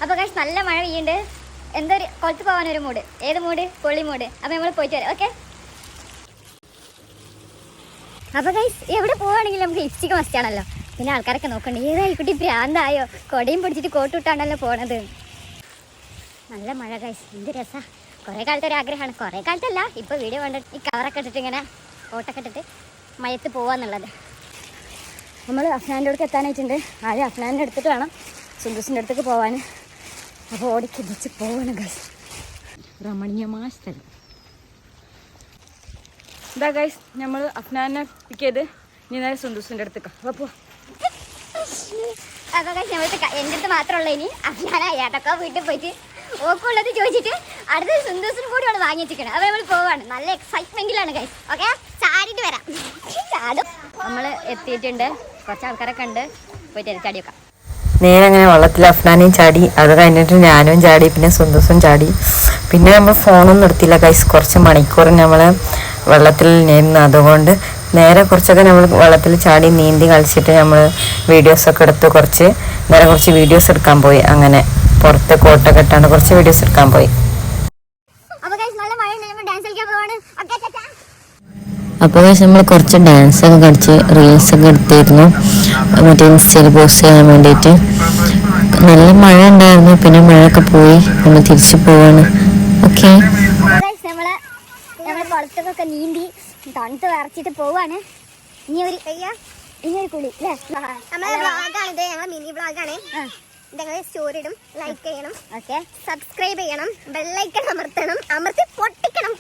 അപ്പോൾ ഗൈസ് നല്ല മഴ പെയ്യുന്നുണ്ട്. എന്തൊരു കൊളത്ത് പോകാനൊരു മൂഡ്. ഏത് മൂഡ്? പൊളി മൂഡ്. അപ്പോൾ നമ്മൾ പോയിട്ട് വരാം. ഓക്കെ. അപ്പോൾ ഗൈസ് എവിടെ പോവുകയാണെങ്കിലും നമുക്ക് ലിപ്സ്റ്റിക് മസ്റ്റ് ആണല്ലോ. പിന്നെ ആൾക്കാരൊക്കെ നോക്കണ്ടേ ഏതായി കുട്ടി ഭ്രാന്തായോ, കൊടയും പിടിച്ചിട്ട് കോട്ടിട്ടാണല്ലോ പോണത്. നല്ല മഴ ഗൈസ്, എന്ത് രസമാണ്. കുറേ കാലത്തെ ഒരു ആഗ്രഹമാണ്. കുറേ കാലത്തല്ല, ഇപ്പോൾ വീഡിയോ കണ്ടിട്ട് ഈ കവറൊക്കെ ഇട്ടിട്ട് ഇങ്ങനെ കോട്ടൊക്കെ ഇട്ടിട്ട് മയത്ത് പോവാന്നുള്ളത്. നമ്മൾ അഫ്നാൻ്റെ അടുത്ത് എത്താനായിട്ടുണ്ട്. ആദ്യം അഫ്നാൻ്റെ അടുത്തിട്ട് വേണം സുന്ദൂസിൻ്റെ അടുത്തേക്ക് പോകാൻ. അപ്പോൾ ഓടിക്കിടിച്ച് പോകണം ഗൈസ്. രമണീയമായ സ്ഥലം. ഇതാ ഗൈസ്, നമ്മൾ അഫ്നാനെ പിക്ക് ചെയ്ത് ഇനി നേരെ സുന്ദൂസിൻ്റെ അടുത്തേക്ക് അപ്പോൾ ഗൈസ് നമ്മൾക്ക് എൻ്റെ അടുത്ത് മാത്രമുള്ള ഇനി അഫ്നാന ഏട്ടൊക്കെ വീട്ടിൽ പോയിട്ട് ഓക്കുള്ളത് ചോദിച്ചിട്ട് അടുത്ത സുന്ദൂസിനും കൂടി അവിടെ വാങ്ങിച്ചിരിക്കണം. അപ്പോൾ നമ്മൾ പോവാണ്. നല്ല എക്സൈറ്റ്മെൻറ്റിലാണ് ഗൈസ്. ഓക്കെ, ചാടിയിട്ട് വരാം. ചാടും. നമ്മൾ എത്തിയിട്ടുണ്ട്. കുറച്ച് ആൾക്കാരൊക്കെ ഉണ്ട്. പോയിട്ട് ചാടി വെക്കാം. നേരെ അങ്ങനെ വെള്ളത്തിൽ അഫ്നാനെയും ചാടി, അത് കഴിഞ്ഞിട്ട് ഞാനും ചാടി, പിന്നെ സുന്ദൂസും ചാടി. പിന്നെ നമ്മൾ ഫോണൊന്നും എടുത്തില്ല ഗൈസ്. കുറച്ച് മണിക്കൂർ നമ്മൾ വെള്ളത്തിൽ നിന്ന്, അതുകൊണ്ട് നേരെ കുറച്ചൊക്കെ നമ്മൾ വെള്ളത്തിൽ ചാടി നീന്തി കളിച്ചിട്ട് നമ്മൾ വീഡിയോസൊക്കെ എടുത്ത് കുറച്ച് വീഡിയോസ് എടുക്കാൻ പോയി. അങ്ങനെ പുറത്ത് കോട്ടൊക്കെ ഇട്ടാണ്ട് കുറച്ച് വീഡിയോസ് എടുക്കാൻ പോയി. അപ്പോൾ നമ്മൾ കുറച്ച് ഡാൻസൊക്കെ കളിച്ച് റീൽസൊക്കെ എടുത്തിരുന്നു, മറ്റേ ഇൻസ്റ്റയിൽ പോസ്റ്റ് ചെയ്യാൻ വേണ്ടിയിട്ട്. നല്ല മഴ ഉണ്ടായിരുന്നു. പിന്നെ മഴയൊക്കെ പോയി, നമ്മൾ തിരിച്ചു പോവാണ്. ഓക്കെ, നമ്മൾ കുളത്തൊക്കെ നീന്തി തണുത്ത് വിറച്ചിട്ട് പോവാണ്. ഇനിയൊരു കുളി അല്ലേ? നമ്മളെ വ്ളോഗാണിത്, ഞങ്ങൾ മിനി വ്ളോഗാണ്. ഞങ്ങൾ സ്റ്റോറി ഇടും, ലൈക്ക് ചെയ്യണം, ഓക്കെ, സബ്സ്ക്രൈബ് ചെയ്യണം, ബെല്ലൈക്കൺ അമർത്തി പൊട്ടിക്കണം.